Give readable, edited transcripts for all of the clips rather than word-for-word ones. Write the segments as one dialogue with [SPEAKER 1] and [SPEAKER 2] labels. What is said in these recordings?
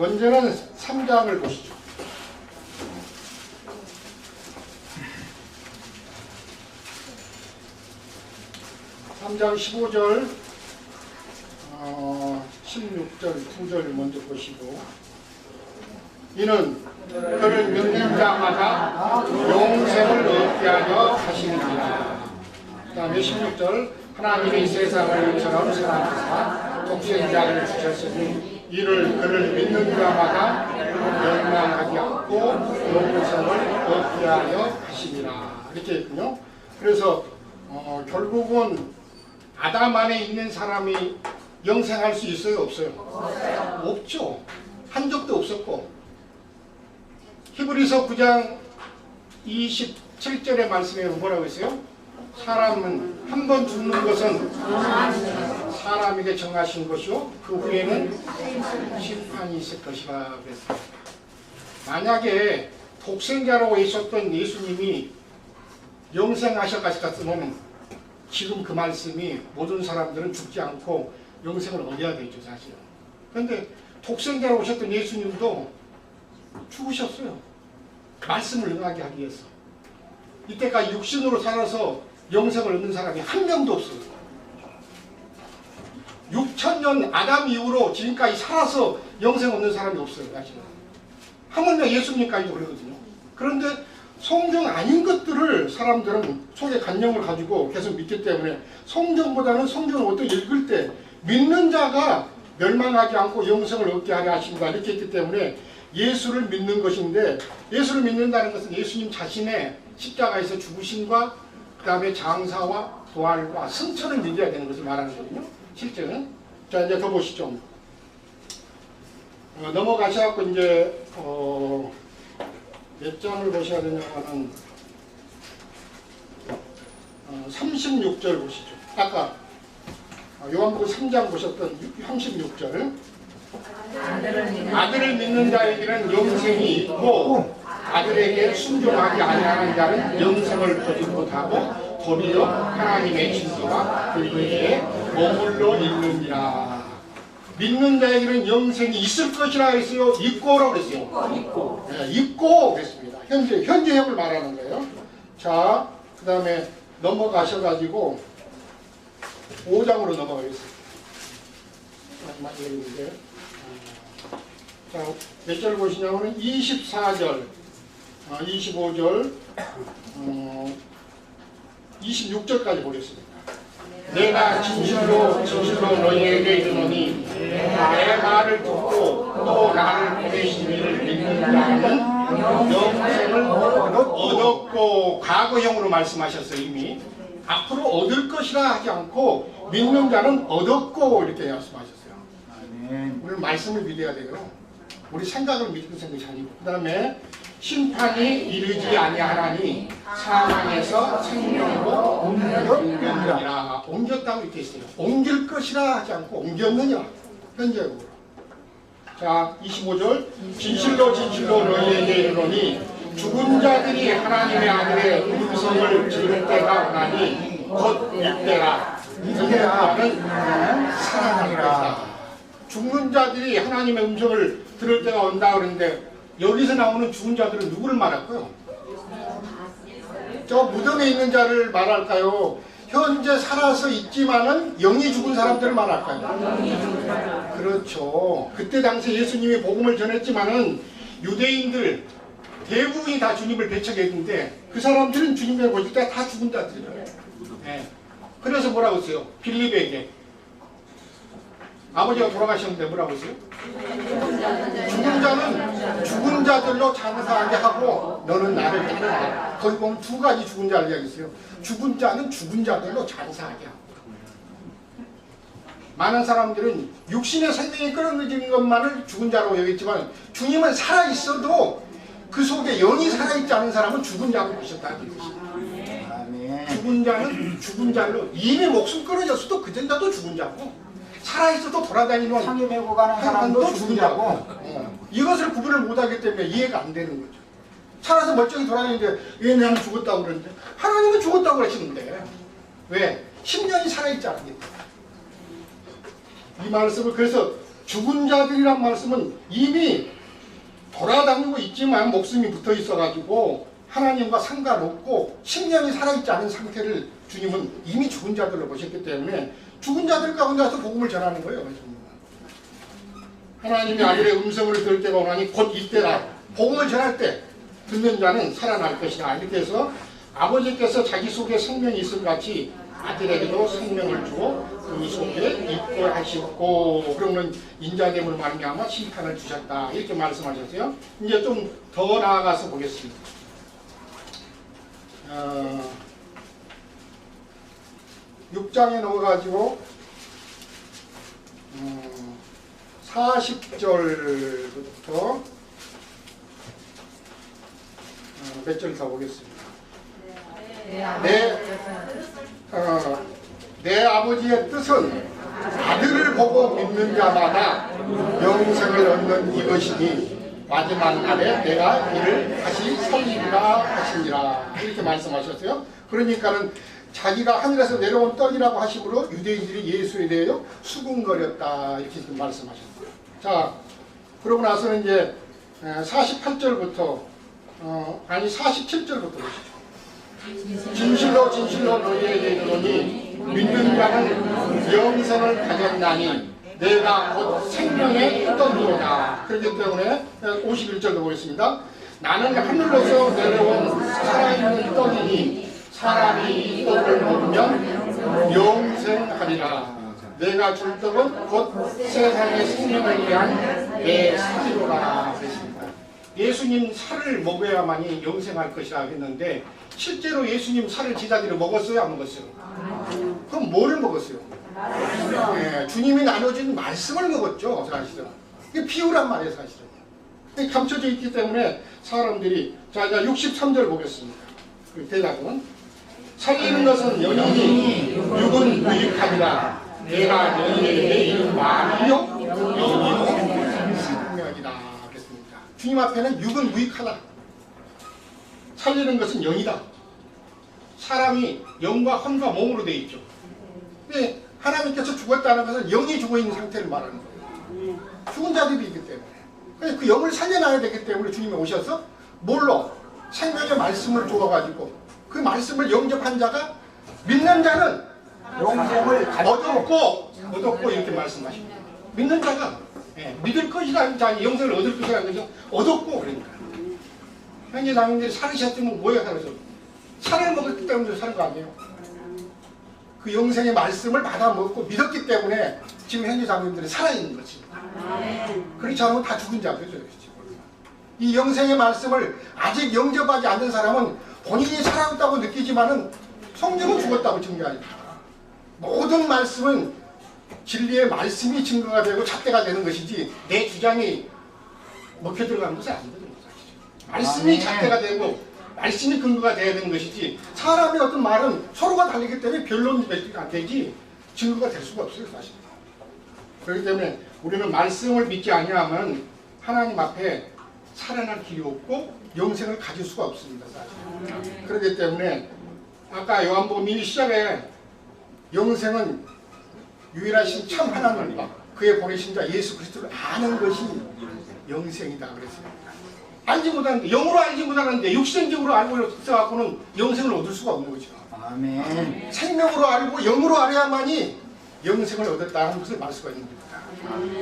[SPEAKER 1] 먼저는 3장을 보시죠. 3장 15절, 16절, 2절 먼저 보시고, 이는 그를 믿는 자마다 영생을 얻게 하려 하시느니라. 그 다음에 16절, 하나님이 세상을 이처럼 사랑하사 독생자를 주셨으니 이를 그를 믿는 자마다 멸망하지 않고 영생을 얻게 하려 하시니라. 이렇게 했군요. 그래서 결국은 아담 안에 있는 사람이 영생할 수 있어요? 없어요? 없죠. 한 적도 없었고, 히브리서 9장 27절의 말씀에 뭐라고 했어요? 사람은 한 번 죽는 것은 사람에게 정하신 것이요 그 후에는 심판이 있을 것이라 그랬어요. 만약에 독생자로 있었던 예수님이 영생하셨으면 지금 그 말씀이 모든 사람들은 죽지 않고 영생을 얻어야 되죠, 사실은. 그런데 독생자로 오셨던 예수님도 죽으셨어요. 말씀을 응하게 하기 위해서. 이때까지 육신으로 살아서 영생을 얻는 사람이 한 명도 없어요. 6,000년 아담 이후로 지금까지 살아서 영생 얻는 사람이 없어요, 사실은. 하물며 예수님까지도 그러거든요. 그런데 성경 아닌 것들을 사람들은 속에 간념을 가지고 계속 믿기 때문에 성경보다는 성경을 어떻게 읽을 때 믿는 자가 멸망하지 않고 영생을 얻게 하려 하십니다. 이렇게 했기 때문에 예수를 믿는 것인데, 예수를 믿는다는 것은 예수님 자신의 십자가에서 죽으심과 그 다음에 장사와 부활과 승천을 믿어야 되는 것을 말하는 거거든요. 실제는. 자, 이제 더 보시죠. 넘어가셔갖고 이제 몇 장을 보셔야 되냐면은 36절 보시죠. 아까 요한복음 3장 보셨던 36절. 아들을 믿는 자에게는 영생이 있고 아들에게 순종하지 아니하는 자는 영생을 보지 못하고 도리어 하나님의 진리와 그에게 머물러 있느니라. 믿는 자에게는 영생이 있을 것이라 했어요? 있고라고 그랬어요? 있고. 네, 있고 그랬습니다. 현재형을 말하는 거예요. 자, 그 다음에 넘어가셔가지고 5장으로 넘어가겠습니다. 마지막 얘기인데. 자, 몇 절 보시냐면 24절, 25절, 26절까지 보겠습니다. 내가 진실로 너희에게 이르노니 내 말을 듣고 또 나를 보내신 이를 믿는 자는 영생을 얻었고, 과거형으로 말씀하셨어요. 이미 앞으로 얻을 것이라 하지 않고 믿는 자는 얻었고 이렇게 말씀하셨어요. 오늘 말씀을 믿어야 돼요. 우리 생각을 믿는 생각이 아니고. 그 다음에 심판이 이르지 아니하나니 사망에서 생명으로 옮겼느니라. 옮겼다고 이렇게 있어요. 옮길 것이라 하지 않고 옮겼느냐. 현재적으로. 자, 25절. 진실로 너희에게 이르노니 죽은 자들이 하나님의 아들의 음성을 들을 때가 오나니 곧 이때라. 이때라는 사랑하리라. 죽는 자들이 하나님의 음성을 들을 때가 온다 그러는데, 여기서 나오는 죽은 자들은 누구를 말할까요? 저 무덤에 있는 자를 말할까요? 현재 살아서 있지만은 영이 죽은 사람들을 말할까요? 그렇죠. 그때 당시 예수님이 복음을 전했지만은 유대인들 대부분이 다 주님을 배척했는데 그 사람들은 주님을 보실 때 다 죽은 자들이에요. 네. 그래서 뭐라고 했어요? 빌립에게 아버지가 돌아가셨는데 뭐라고 했어요? 죽은 자는 죽은 자들로 장사하게 하고 너는 나를 따르라. 거기 보면 두 가지 죽은 자를 이야기했어요. 죽은 자는 죽은 자들로 장사하게 하고. 많은 사람들은 육신의 생명이 끊어지는 것만을 죽은 자로 여겼지만 주님은 살아있어도 그 속에 영이 살아있지 않은 사람은 죽은 자로 보셨다는 뜻입니다. 죽은 자는 죽은 자로 이미 목숨 끊어졌어도 그 전자도 죽은 자고 살아있어도 돌아다니는
[SPEAKER 2] 상해 메고 가는 사람도
[SPEAKER 1] 죽은 자고 이것을 구분을 못하기 때문에 이해가 안 되는 거죠. 살아서 멀쩡히 돌아다니는데 왜 나는 죽었다고 그러는데 하나님은 죽었다고 그러시는데 왜? 10년이 살아있지 않겠다. 이 말씀을 그래서 죽은 자들이란 말씀은 이미 돌아다니고 있지만 목숨이 붙어 있어가지고 하나님과 상관없고 심령이 살아있지 않은 상태를 주님은 이미 죽은 자들로 보셨기 때문에 죽은 자들 가운데 와서 복음을 전하는 거예요. 하나님이 아들의 음성을 들을 때가 오나니 곧 이때라. 복음을 전할 때 듣는 자는 살아날 것이다. 이렇게 해서 아버지께서 자기 속에 생명이 있음 같이 아들에게도 생명을 주고 그 속에 있고 하시고 그러면 인자됨을 말미암아 심판을 주셨다. 이렇게 말씀하셨어요. 이제 좀 더 나아가서 보겠습니다. 6장에 넣어가지고 40절부터 몇 절 더 보겠습니다. 내 아버지의 뜻은 아들을 보고 믿는 자마다 영생을 얻는 이것이니 마지막 날에 내가 이를 다시 살리리라 하시니라. 이렇게 말씀하셨어요. 그러니까는 자기가 하늘에서 내려온 떡이라고 하심으로 유대인들이 예수에 대하여 수군거렸다. 이렇게 말씀하셨어요. 자, 그러고 나서는 이제 48절부터 47절부터 보시죠. 진실로 진실로 너희에게 이르노니 믿는 자는 영생을 가졌나니 내가 곧 생명의 떡이로다. 그렇기 때문에 51절도 보겠습니다. 나는 하늘로서 내려온 살아있는 떡이니 사람이 이 떡을 먹으면 영생하리라. 내가 줄 떡은 곧 세상의 생명을 위한 내 살이로라. 그랬습니다. 예수님 살을 먹어야만이 영생할 것이라 했는데 실제로 예수님 살을 제자들이 먹었어요? 안 먹었어요? 그럼 뭐를 먹었어요? 네, 주님이 나눠준 말씀을 먹었죠. 사실은 이게 비유란 말이에요. 사실은 감춰져 있기 때문에 사람들이 자 63절 보겠습니다. 그 대답은 살리는 것은 영이니 육은 무익함이라 내가 너희에게 이른 말이요 영이요 생명이다. 그랬습니다. 주님 앞에는 육은 무익하다. 살리는 것은 영이다. 사람이 영과 혼과 몸으로 되어 있죠. 근데 하나님께서 죽었다는 것은 영이 죽어있는 상태를 말하는 거예요. 죽은 자들이 있기 때문에. 그 영을 살려놔야 되기 때문에 주님이 오셔서 뭘로? 생명의 말씀을 주어가지고 그 말씀을 영접한 자가 믿는 자는 영생을 얻었고 이렇게 말씀하십니다. 믿는 자가 믿을 것이라는 자 영생을 얻을 것이라는 것은 얻었고 그러니까. 현재 장인들이 살으셨으면 뭐에 살아서? 살을 먹었기 때문에 사는 거 아니에요. 그 영생의 말씀을 받아 먹고 믿었기 때문에 지금 현재 장인들이 살아있는 거지. 그렇지 않으면 다 죽은 자들이죠. 이 영생의 말씀을 아직 영접하지 않는 사람은 본인이 살아있다고 느끼지만은 성경은 죽었다고 증거하니까. 모든 말씀은 진리의 말씀이 증거가 되고 잣대가 되는 것이지 내 주장이 먹혀 들어가는 것은 안 되는 거죠. 말씀이 잣대가 되고 말씀이 근거가 되어야 되는 것이지 사람의 어떤 말은 서로가 다르기 때문에 변론이 안 되지 증거가 될 수가 없어요. 사실. 그렇기 때문에 우리는 말씀을 믿지 아니하면 하나님 앞에 살아날 길이 없고 영생을 가질 수가 없습니다. 사실. 그렇기 때문에 아까 요한복음 1 시작에 영생은 유일하신 참 하나님과 그의 보내신 자 예수 그리스도를 아는 것이 영생이다 그랬습니다. 알지 못하는데 영으로 알지 못하는데 육신적으로 알고 있어갖고는 영생을 얻을 수가 없는 거죠. 아멘. 생명으로 알고 영으로 알아야만이 영생을 얻었다는 것을 말 수가 있는 겁니다.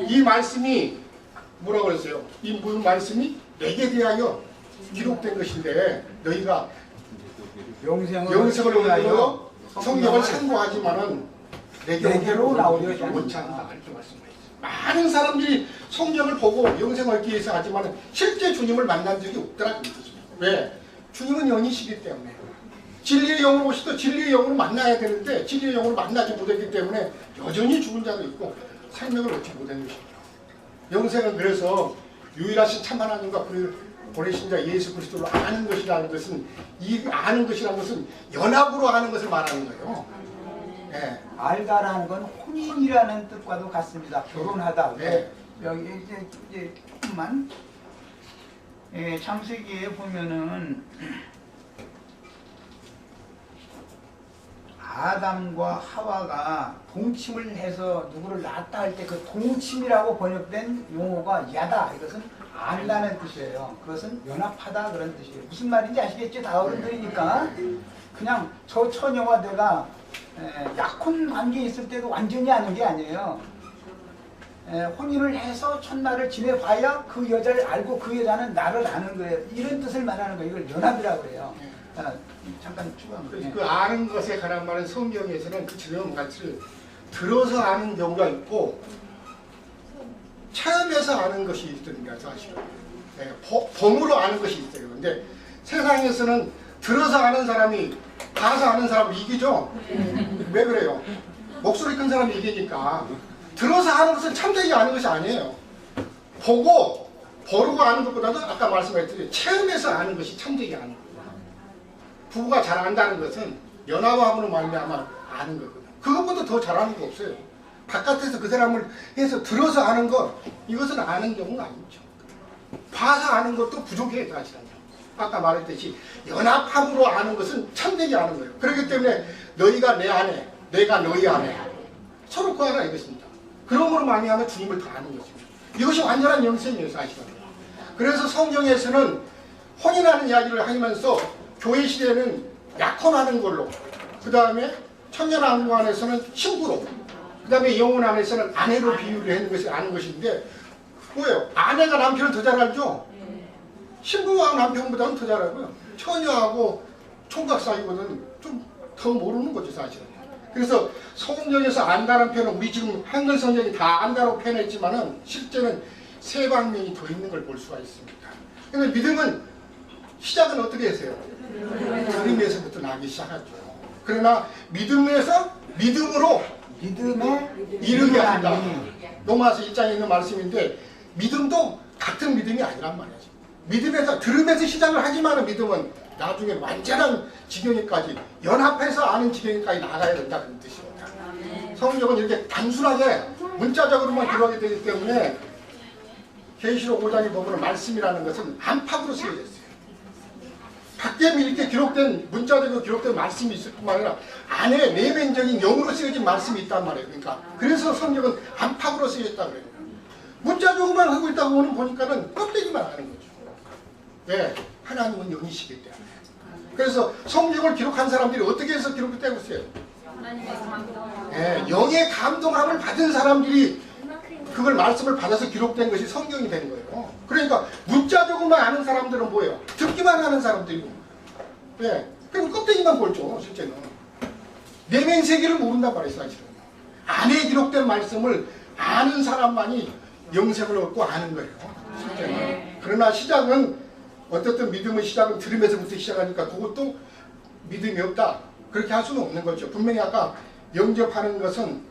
[SPEAKER 1] 이 말씀이 뭐라고 그랬어요? 이 무슨 말씀이 내게 대하여 기록된 것인데 너희가 영생을 얻으려 성경을 참고하지만은 내게로 나오려 원치 않는다 이렇게 말씀하셨어요. 많은 사람들이 성경을 보고 영생을 얻기 위해서 하지만 실제 주님을 만난 적이 없더라. 왜? 주님은 영이시기 때문에 진리의 영으로 오시도 진리의 영으로 만나야 되는데 진리의 영으로 만나지 못했기 때문에 여전히 죽은 자도 있고 생명을 얻지 못한 것이죠. 영생은 그래서 유일하신 참 하나님과 그를 보내신 자 예수 그리스도를 아는 것이라는 것은 이 아는 것이라는 것은 연합으로 아는 것을 말하는 거예요. 네.
[SPEAKER 2] 알다라는 건 혼인이라는 뜻과도 같습니다. 결혼하다.
[SPEAKER 1] 네.
[SPEAKER 2] 여기 이제 조금만 창세기에 보면은 아담과 하와가 동침을 해서 누구를 낳았다 할 때 그 동침이라고 번역된 용어가 야다. 이것은 안다는 뜻이에요. 그것은 연합하다 그런 뜻이에요. 무슨 말인지 아시겠죠? 다 어른들이니까. 그냥 저 처녀와 내가 약혼 관계에 있을 때도 완전히 아는 게 아니에요. 혼인을 해서 첫날을 지내봐야 그 여자를 알고 그 여자는 나를 아는 거예요. 이런 뜻을 말하는 거예요. 이걸 연합이라고 그래요. 잠깐 추가합니다.
[SPEAKER 1] 그 아는 것에 관한 말은 성경에서는 그 지금 같이 들어서 아는 경우가 있고 체험해서 아는 것이 있습니다. 사실은 범으로 아는 것이 있어요. 근데 세상에서는 들어서 아는 사람이 가서 아는 사람을 이기죠. 왜 그래요? 목소리 큰 사람이 이기니까. 들어서 아는 것은 참되게 아는 것이 아니에요. 보고 보르고 아는 것보다도 아까 말씀하셨듯이 체험해서 아는 것이 참되게 아는 거예요. 부부가 잘 안다는 것은 연하함으로 말미암아 아는 거거든요. 그것보다 더 잘하는 거 없어요. 바깥에서 그 사람을 해서 들어서 아는 것, 이것은 아는 경우가 아니죠. 봐서 아는 것도 부족해요, 사실은요. 아까 말했듯이 연합함으로 아는 것은 참되게 아는 거예요. 그렇기 때문에 너희가 내 안에, 내가 너희 안에 서로 구하라 이것입니다. 그러므로 말미암아 주님을 더 아는 것입니다. 이것이 완전한 영생이에요, 사실은. 그래서 성경에서는 혼인하는 이야기를 하면서 교회 시대에는 약혼하는 걸로, 그 다음에 천년왕국 안에서는 신부로, 그 다음에 영혼 안에서는 아내로 비유를 하는 것이 아는 것인데 뭐예요? 아내가 남편을 더 잘 알죠? 신부와 남편보다는 더 잘 알고요. 처녀하고 총각 사이보다는 좀 더 모르는 거죠, 사실은. 그래서 성경에서 안다는 표현은 우리 지금 한글 성경이 다 안다고 표현했지만은 실제는 세 방면이 더 있는 걸 볼 수가 있습니다. 그런데 믿음은 시작은 어떻게 했어요? 들음에서부터 나기 시작하죠. 그러나 믿음에서 믿음으로
[SPEAKER 2] 믿음에
[SPEAKER 1] 이르게 한다. 로마서 1장에 있는 말씀인데 믿음도 같은 믿음이 아니란 말이죠. 믿음에서 들음에서 시작을 하지만 믿음은 나중에 완전한 지경에까지 연합해서 아는 지경에까지 나가야 된다 그런 뜻입니다. 성경은 이렇게 단순하게 문자적으로만 기록하게 되기 때문에 계시록 5장에 보면 말씀이라는 것은 안팎으로 쓰여져 있어요. 밖에 이렇게 기록된 문자적으로 기록된 말씀이 있을 뿐만 아니라 안에 내면적인 영으로 쓰여진 말씀이 있단 말이에요. 그러니까 그래서 성경은 안팎으로 쓰여있다 그래요. 문자적으로만 하고 있다고 보니까는 껍데기만 하는 거죠. 왜? 하나님은 영이시기 때문에. 그래서 성경을 기록한 사람들이 어떻게 해서 기록을 떼고 있어요? 영의 감동함을 받은 사람들이 그걸 말씀을 받아서 기록된 것이 성경이 된 거예요. 그러니까 문자적으로만 아는 사람들은 뭐예요? 듣기만 하는 사람들이고. 그럼 껍데기만 볼죠, 실제는. 내면 세계를 모른단 말이에요, 사실은. 안에 기록된 말씀을 아는 사람만이 영생을 얻고 아는 거예요, 실제는. 그러나 시작은 어떻든 믿음의 시작은 들음에서부터 시작하니까 그것도 믿음이 없다. 그렇게 할 수는 없는 거죠. 분명히 아까 영접하는 것은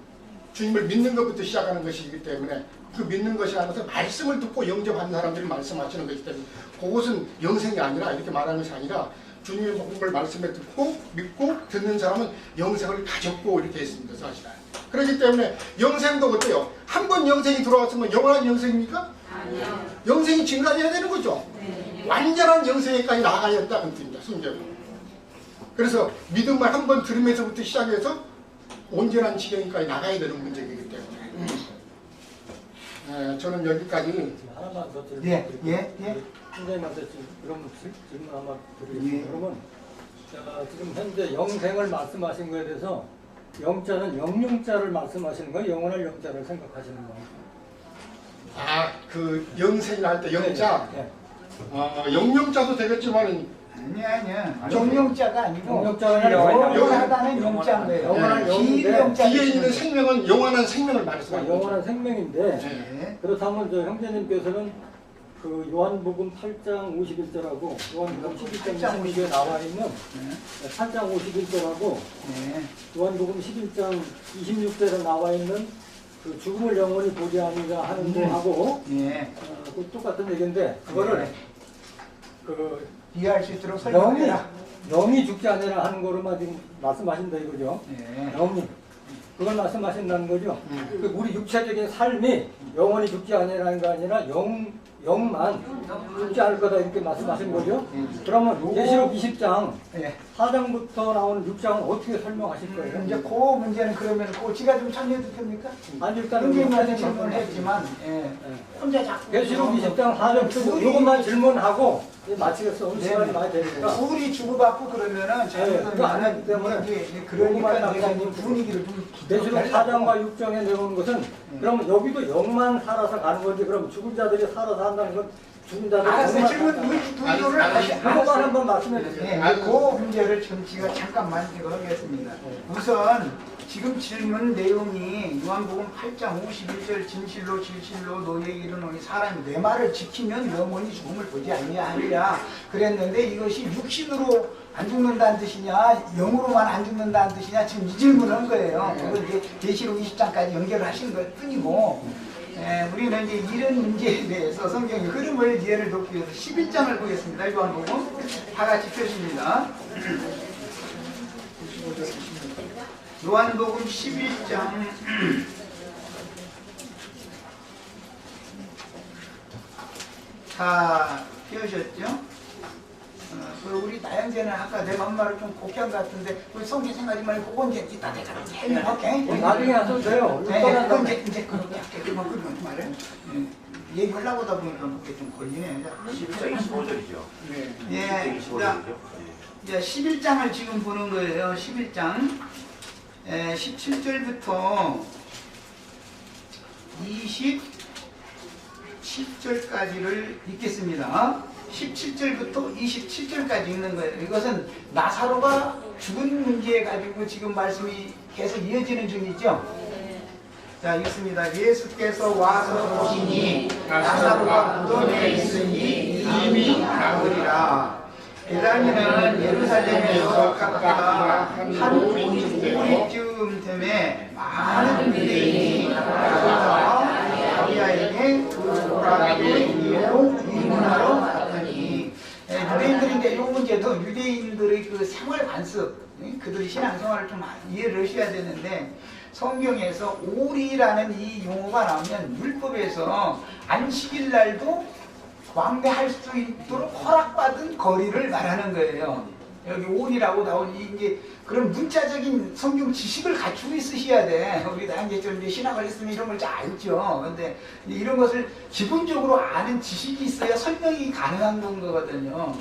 [SPEAKER 1] 주님을 믿는 것부터 시작하는 것이기 때문에 그 믿는 것이라는 것은 말씀을 듣고 영접하는 사람들이 말씀하시는 것이기 때문에 그것은 영생이 아니라 이렇게 말하는 것이 아니라 주님의 복음을 말씀에 듣고 믿고 듣는 사람은 영생을 가졌고 이렇게 했습니다. 사실은. 그렇기 때문에 영생도 어때요? 한 번 영생이 들어왔으면 영원한 영생입니까? 아니요. 영생이 증가해야 되는 거죠. 네. 완전한 영생에까지 나가야 한다는 뜻입니다. 성경은. 그래서 믿음을 한 번 들으면서부터 시작해서 온전한 지경까지 나가야 되는 문제이기 때문에 저는 여기까지.
[SPEAKER 3] 하나만 더 질문
[SPEAKER 2] 예.
[SPEAKER 3] 선생님한테 그럼 질문 하나 드리겠습니다. 그러면 지금 현재 영생을 말씀하신 거에 대해서 영자는 영영자를 말씀하시는 거예요? 영원할 영자를 생각하시는 거예요?
[SPEAKER 1] 그 영생이라 할 때 영자? 영영자도 되겠지만
[SPEAKER 2] 아니야. 정영자가 아니고
[SPEAKER 3] 영영자가
[SPEAKER 2] 영원하다는 영자인 거예요. 기영자
[SPEAKER 1] 뒤에 있는 생명은 영원한 생명을 말씀하는 거죠.
[SPEAKER 3] 영원한 생명인데 그렇다면 저 형제님께서는 그 요한복음 8장 51절하고 요한복음 11장 26절에 나와 있는 8장 51절하고 요한복음 11장 26절에 나와 있는 그 죽음을 영원히 보지 아니라 하는 거하고 그 똑같은 얘기인데 그거를 그
[SPEAKER 2] 이해할 수 있도록 설명해라.
[SPEAKER 3] 영이 죽지 않으라 하는 거로만 지금 말씀하신다 이거죠. 영이 그걸 말씀하신다는 거죠. 우리 육체적인 삶이 영원히 죽지 않으라는 거 아니라 영만 죽지 않을 거다 이렇게 말씀하신 거죠? 그러면 계시록 20장
[SPEAKER 2] 예.
[SPEAKER 3] 4장부터 나오는 6장은 어떻게 설명하실 거예요?
[SPEAKER 2] 이제 그 문제는 그러면 그 제가 좀 참여해도 됩니까?
[SPEAKER 3] 아니 일단
[SPEAKER 2] 형님한테 질문을 했지만 예. 혼자 자꾸
[SPEAKER 3] 계시록 20장 4장부터 이것만 질문하고 이제 마치겠어. 오늘 시간이 많이 되니까.
[SPEAKER 2] 둘이 주고받고 그러면은
[SPEAKER 3] 그거 안 하기 때문에
[SPEAKER 2] 이제 그러니까 내가 이
[SPEAKER 3] 말씀드리면
[SPEAKER 2] 분위기를 좀
[SPEAKER 3] 계시록 4장과 6장에 내놓은 것은 그러면 여기도 영만 살아서 가는 건지 그럼 죽은 자들이 살아서 한다는 건 죽은 자들이
[SPEAKER 2] 알았어요.
[SPEAKER 3] 영만
[SPEAKER 2] 질문 둘을 다시
[SPEAKER 3] 그것만 한번 말씀해 주세요.
[SPEAKER 2] 네, 그 문제를 지금 제가 잠깐만 이거 하겠습니다. 우선 지금 질문 내용이 요한복음 8장 51절 진실로 진실로 너희에게 이르노니 사람이 내 말을 지키면 영원히 죽음을 보지 아니하리라 그랬는데 이것이 육신으로 안 죽는다는 뜻이냐 영으로만 안 죽는다는 뜻이냐 지금 이 질문을 한 거예요. 그걸 이제 계시록 20장까지 연결하신 것 뿐이고 우리는 이제 이런 문제에 대해서 성경의 흐름을 이해를 돕기 위해서 11장을 보겠습니다. 요한복음 다 같이 펴십니다. 요한복음 11장 다 펴셨죠? 우리 나영재는 아까 내 맘말을 좀 곡한 것 같은데 우리 성경 생각하지 말고 그건 이제 이따 내가 해명할게.
[SPEAKER 3] 나중에 하셔도 돼요.
[SPEAKER 2] 그건 이제 그렇게 할게. 그만 그러지 말아요. 얘기하려고 하다 보니까 그게 좀 걸리네.
[SPEAKER 4] 11장 25절이죠.
[SPEAKER 2] 예,
[SPEAKER 4] 25절이죠.
[SPEAKER 2] 이제 11장을 지금 보는 거예요. 11장 17절부터 27절까지를 읽겠습니다. 17절부터 27절까지 읽는 거예요. 이것은 나사로가 죽은 문제 가지고 지금 말씀이 계속 이어지는 중이죠. 자, 읽습니다. 예수께서 와서 보시니 나사로가 무덤에 있으니 이미 나으리라. 베다니는 예루살렘에서 각각 한 오리쯤 되매 많은 유대인이 나사로와 마리아에게 그 오라기의 이유로 의문하러 갔더니 유대인들이 이제 이 문제도 유대인들의 그 생활 관습 그들이 신앙생활을 좀 이해를 하셔야 되는데 성경에서 오리라는 이 용어가 나오면 율법에서 안식일 날도 왕래할 수 있도록 허락받은 거리를 말하는 거예요. 여기 오리라고 나온 이제 그런 문자적인 성경 지식을 갖추고 있으셔야 돼. 우리 나한테처럼 이제 신학을 했으면 이런 걸 잘 알죠. 근데 이런 것을 기본적으로 아는 지식이 있어야 설명이 가능한 건 거거든요.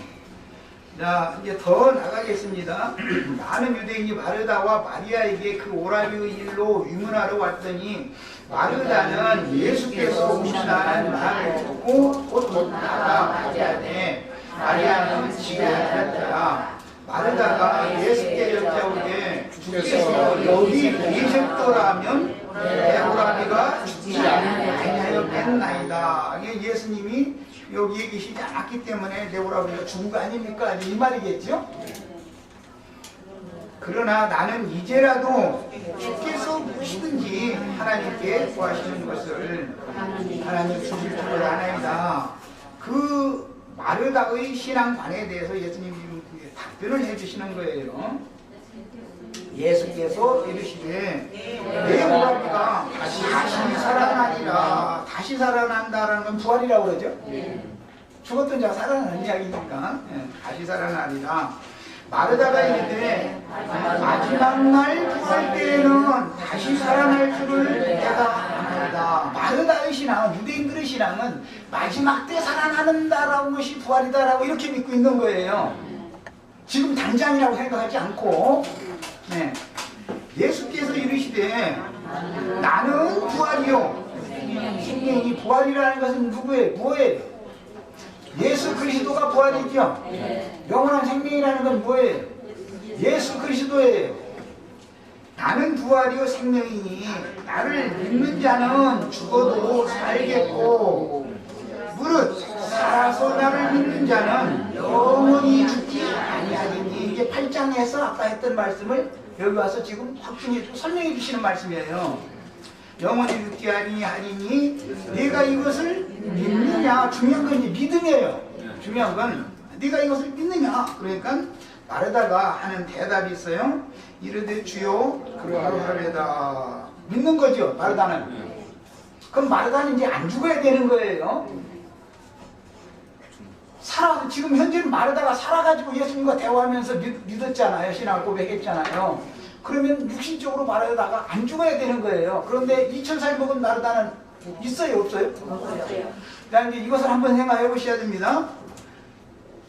[SPEAKER 2] 자, 이제 더 나가겠습니다. 많은 유대인이 마르다와 마리아에게 그 오라비의 일로 위문하러 왔더니 마르다는 예수께서 오신다는 말을 듣고 곧 나가 맞이하되 마리아는 집에 앉았더라. 마르다가 예수께 여짜오되 주께서 여기 계셨더라면 내 오라비가 죽지 아니하였겠나이다. 예수님이 여기에 계시지 않았기 때문에 내 오라비가 죽은 거 아닙니까? 이 말이겠죠? 그러나 나는 이제라도 주께서 무엇이든지 하나님께 구하시는 것을 하나님 주실 줄을 아나이다. 그 마르다의 신앙관에 대해서 예수님이 답변을 해주시는 거예요. 예수께서 이르시되 내 오라비가 다시 살아나리라. 다시 살아난다라는 건 부활이라고 그러죠. 죽었던 자가 살아나는 이야기니까 다시 살아나리라. 마르다가 이르되 마지막 날 부활 때에는 다시 살아날 줄을 내가 아나이다. 마르다의 신앙은 유대인들의 신앙은 마지막 때 살아난다라는 것이 부활이다라고 이렇게 믿고 있는 거예요. 지금 당장이라고 생각하지 않고 예수께서 이르시되 나는 부활이요 생명이 부활이라는 것은 누구예요? 뭐예요? 예수 그리스도가 부활이죠. 영원한 생명이라는 건 뭐예요? 예수 그리스도예요. 나는 부활이요 생명이니 나를 믿는 자는 죽어도 살겠고 무릇 살아서 나를 믿는 자는 영원히 죽지 아니하리니. 이게 8장에서 아까 했던 말씀을 여기 와서 지금 확증해 주고 설명해 주시는 말씀이에요. 영원히 죽지 아니하리니 네가 이것을 믿느냐. 중요한 건 이제 믿음이에요. 중요한 건 네가 이것을 믿느냐. 그러니까 마르다가 하는 대답이 있어요. 이르되 주여 그러하리이다. 믿는 거죠 마르다는. 그럼 마르다는 이제 안 죽어야 되는 거예요. 지금 현재는 마르다가 살아가지고 예수님과 대화하면서 믿었잖아요. 신앙 고백했잖아요. 그러면 육신적으로 마르다가 안 죽어야 되는 거예요. 그런데 2000살 먹은 마르다는 있어요, 없어요?
[SPEAKER 4] 없어요.
[SPEAKER 2] 자, 이제 이것을 한번 생각해 보셔야 됩니다.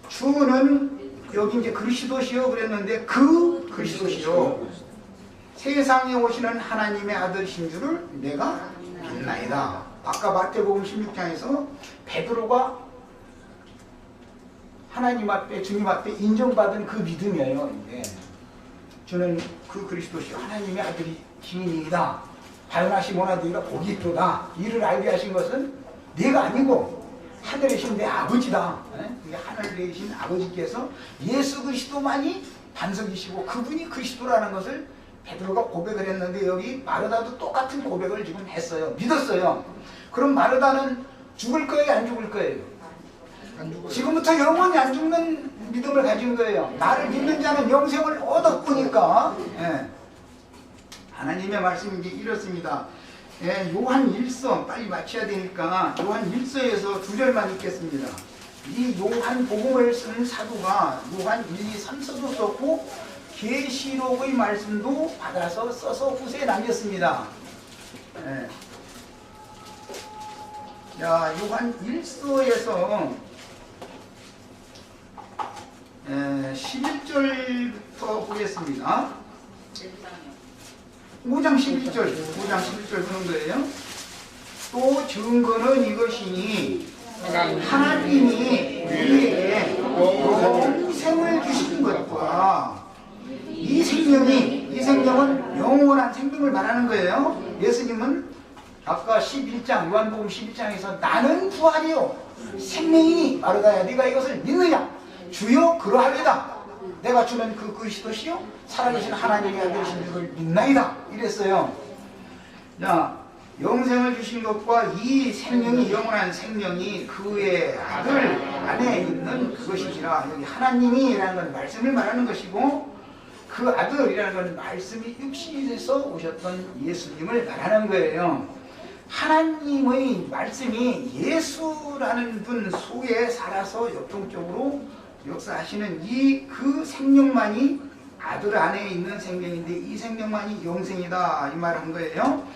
[SPEAKER 2] 주는 여기 이제 그리스도시요 그랬는데 그 그리스도시요 세상에 오시는 하나님의 아들이신 줄을 내가 믿나이다. 아까 마태복음 16장에서 베드로가 하나님 앞에 주님 앞에 인정받은 그 믿음이에요. 이제 저는 그 그리스도시요 하나님의 아들이시니이다. 바요나시 모나드이가 복이 있도다. 이를 알게 하신 것은 내가 아니고 하늘에 계신 내 아버지다. 그게 하늘에 계신 아버지께서 예수 그리스도만이 반석이시고 그분이 그리스도라는 것을 베드로가 고백을 했는데 여기 마르다도 똑같은 고백을 지금 했어요. 믿었어요. 그럼 마르다는 죽을 거예요? 안 죽을 거예요?
[SPEAKER 1] 안 죽어요.
[SPEAKER 2] 지금부터 영원히 안 죽는 믿음을 가진 거예요. 나를 믿는 자는 영생을 얻었으니까. 하나님의 말씀이 이제 이렇습니다. 요한 1서 빨리 마쳐야 되니까 요한 1서에서 2절만 읽겠습니다. 이 요한 복음을 쓴 사도가 요한 1, 2, 3서도 썼고 계시록의 말씀도 받아서 써서 후세에 남겼습니다. 자, 요한 1서에서 11절부터 보겠습니다. 5장 11절 그런 거예요. 또 증거는 이것이니 하나님이 우리에게 영생을 주신 것과 이 생명은 영원한 생명을 말하는 거예요. 예수님은 아까 11장 요한복음 11장에서 나는 부활이요 생명이니 마르다야 네가 이것을 믿느냐? 주여 그러하리다. 내가 주는 그 그리스도시요 살아계신 하나님의 아들이신 줄을 믿나이다. 이랬어요. 자, 영생을 주신 것과 이 생명이 영원한 생명이 그의 아들 안에 있는 그것이지라. 여기 하나님이라는 건 말씀을 말하는 것이고 그 아들이라는 건 말씀이 육신이 돼서 오셨던 예수님을 말하는 거예요. 하나님의 말씀이 예수라는 분 속에 살아서 역동적으로 역사하시는 그 생명만이 아들 안에 있는 생명인데 이 생명만이 영생이다 이 말한 거예요.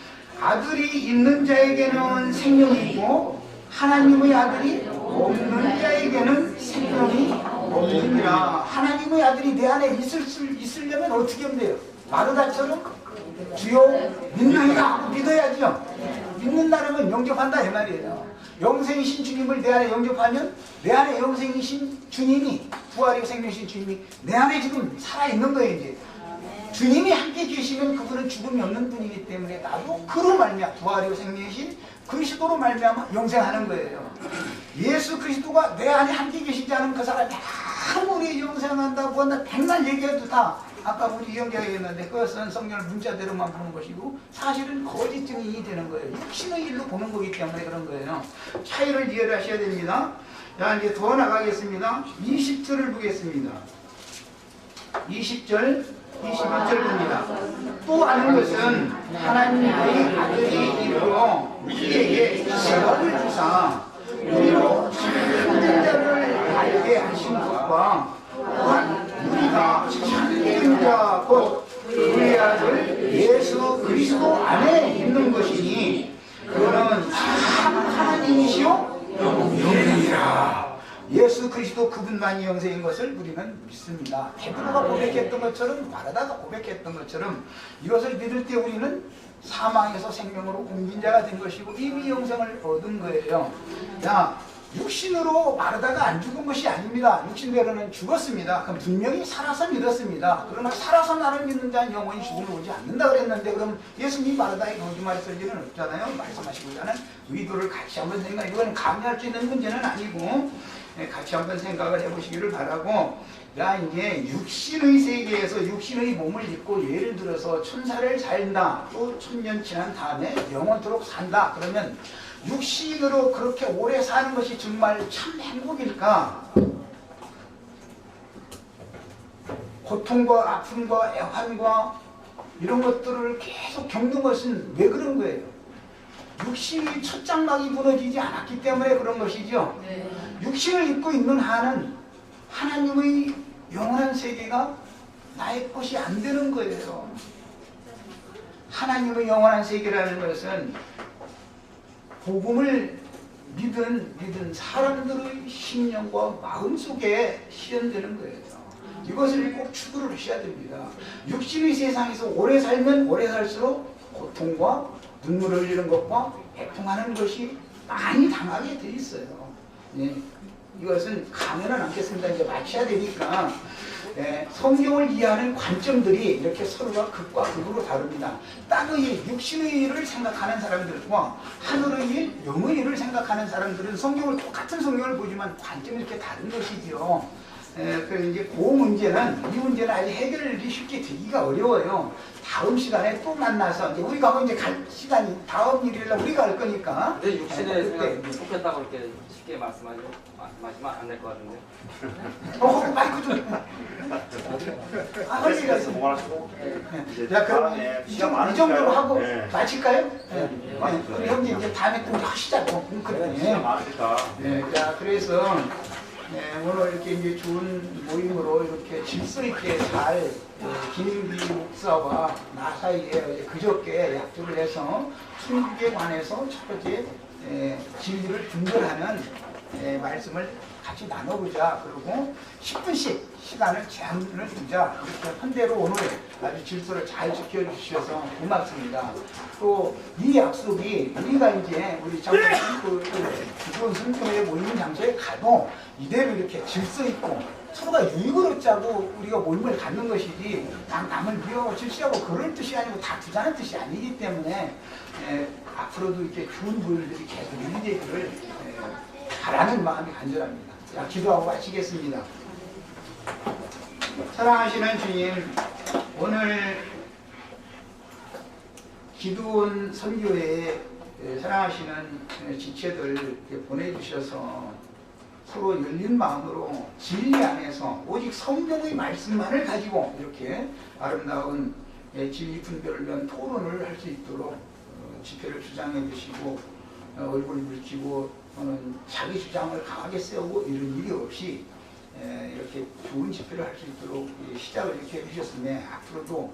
[SPEAKER 2] 아들이 있는 자에게는 생명이 있고 하나님의 아들이 없는 자에게는 생명이 없느니라. 하나님의 아들이 내 안에 있으려면 어떻게 하면 돼요? 마르다처럼 주여 믿나이다 믿어야죠. 믿는다는 건 영접한다 이 말이에요. 영생이신 주님을 내 안에 영접하면 내 안에 영생이신 주님이 부활이고 생명이신 주님이 내 안에 지금 살아있는 거예요. 이제 주님이 함께 계시면 그분은 죽음이 없는 분이기 때문에 나도 그로 말미암아 부활이고 생명이신 그리스도로 말미암아 영생하는 거예요. 예수 그리스도가 내 안에 함께 계시지 않으면 그 사람이 아무리 영생한다고 한다 백날 얘기해도 다 아까 우리 이영자가 얘기했는데 그것은 성경을 문자대로만 보는 것이고 사실은 거짓 증인이 되는 거예요. 육신의 일로 보는 거기 때문에 그런 거예요. 차이를 이해를 하셔야 됩니다. 자, 이제 더 나가겠습니다. 20절을 보겠습니다. 20절, 21절 봅니다. 또 아는 것은 하나님의 아들이 이르러 우리에게 시각을 주사 우리로 참된 자를 알게 하신 것과 또한 우리가 참된 자 곧 그의 아들 예수 그리스도 안에 있는 것이니 그는 참 하나님이시요 영생이라. 예수 그리스도 그분만이 영생인 것을 우리는 믿습니다. 베드로가 고백했던 것처럼 마르다가 고백했던 것처럼 이것을 믿을 때 우리는 사망에서 생명으로 옮긴 자가 된 것이고 이미 영생을 얻은 거예요. 자, 육신으로 마르다가 안 죽은 것이 아닙니다. 육신대로는 죽었습니다. 그럼 분명히 살아서 믿었습니다. 그러나 살아서 나를 믿는 자는 영원히 죽음을 오지 않는다 그랬는데 그럼 예수님 마르다에게 거짓말했을 일은 없잖아요. 말씀하시고자 하는 의도를 같이 한번 생각. 이건 감내할 수 있는 문제는 아니고 같이 한번 생각을 해보시기를 바라고. 야, 이제 육신의 세계에서 육신의 몸을 입고 예를 들어서 천사를 살다 또 1000년 지난 다음에 영원토록 산다 그러면 육신으로 그렇게 오래 사는 것이 정말 참 행복일까? 고통과 아픔과 애환과 이런 것들을 계속 겪는 것은 왜 그런 거예요? 육신이 첫 장막이 무너지지 않았기 때문에 그런 것이죠. 육신을 입고 있는 한은 하나님의 영원한 세계가 나의 것이 안 되는 거예요. 하나님의 영원한 세계라는 것은 복음을 믿은 사람들의 심령과 마음속에 실현되는 거예요. 이것을 꼭 추구를 하셔야 됩니다. 육신의 세상에서 오래 살면 오래 살수록 고통과 눈물을 흘리는 것과 애통하는 것이 많이 당하게 돼 있어요. 예, 이것은 가면은 않겠습니다. 이제 마쳐야 되니까 성경을 이해하는 관점들이 이렇게 서로가 극과 극으로 다릅니다. 땅의 일, 육신의 일을 생각하는 사람들과 하늘의 일, 영의 일을 생각하는 사람들은 성경을 똑같은 성경을 보지만 관점이 이렇게 다른 것이죠. 그래서 이제 이 문제는 아직 해결이 쉽게 되기가 어려워요. 다음 시간에 또 만나서 이제 우리가 이제 갈 시간이 다음 일요일날 우리가 할 거니까.
[SPEAKER 4] 근데 육신에 속했다고 이렇게 쉽게 말씀하시면 안 될 것 같은데.
[SPEAKER 2] 마이크 좀. 헐리가 있어. 자, 그럼 이 정도로 하고 마칠까요? 우리 형님 이제 다음에 또 하시자고. 자, 그래서 오늘 이렇게 이제 좋은 모임으로 이렇게 질서 있게 잘 김인기 목사와 나 사이에 그저께 약속을 해서 순국에 관해서 첫 번째 진리를 분별하는 말씀을 같이 나눠보자. 그리고 10분씩 시간을 제한을 두자. 이렇게 헌대로 오늘 아주 질서를 잘 지켜주셔서 고맙습니다. 또 이 약속이 우리가 이제 우리 장로님 기존 성교회 모임 장소에 가도 이대로 이렇게 질서 있고 서로가 유익을 얻자고 우리가 모임을 갖는 것이지 남을 미워하고 질시하고 그럴 뜻이 아니고 다 부자는 뜻이 아니기 때문에 앞으로도 이렇게 좋은 부분들이 계속 일되기를 바라는 마음이 간절합니다. 자, 기도하고 마치겠습니다. 사랑하시는 주님, 오늘 기도원 선교회에 사랑하시는 지체들 보내주셔서 서로 열린 마음으로 진리 안에서 오직 성경의 말씀만을 가지고 이렇게 아름다운 진리 분별을 위한 토론을 할 수 있도록 집회를 주장해 주시고 얼굴을 붉히고 또는 자기 주장을 강하게 세우고 이런 일이 없이 이렇게 좋은 집회를 할 수 있도록 시작을 이렇게 해주셨으면 앞으로도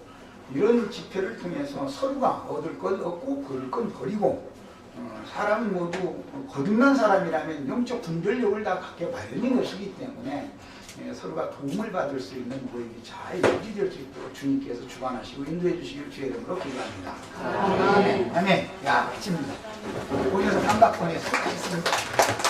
[SPEAKER 2] 이런 집회를 통해서 서로가 얻을 건 얻고 버릴 건 버리고 사람은 모두 거듭난 사람이라면 영적 분별력을 다 갖게 마련인 것이기 때문에 서로가 도움을 받을 수 있는 모임이 잘 유지될 수 있도록 주님께서 주관하시고 인도해 주시길 주의 이름으로 기도합니다. 아멘. 아멘. 야, 마칩니다. 오셔서 감각 보내서 수고하셨습니다.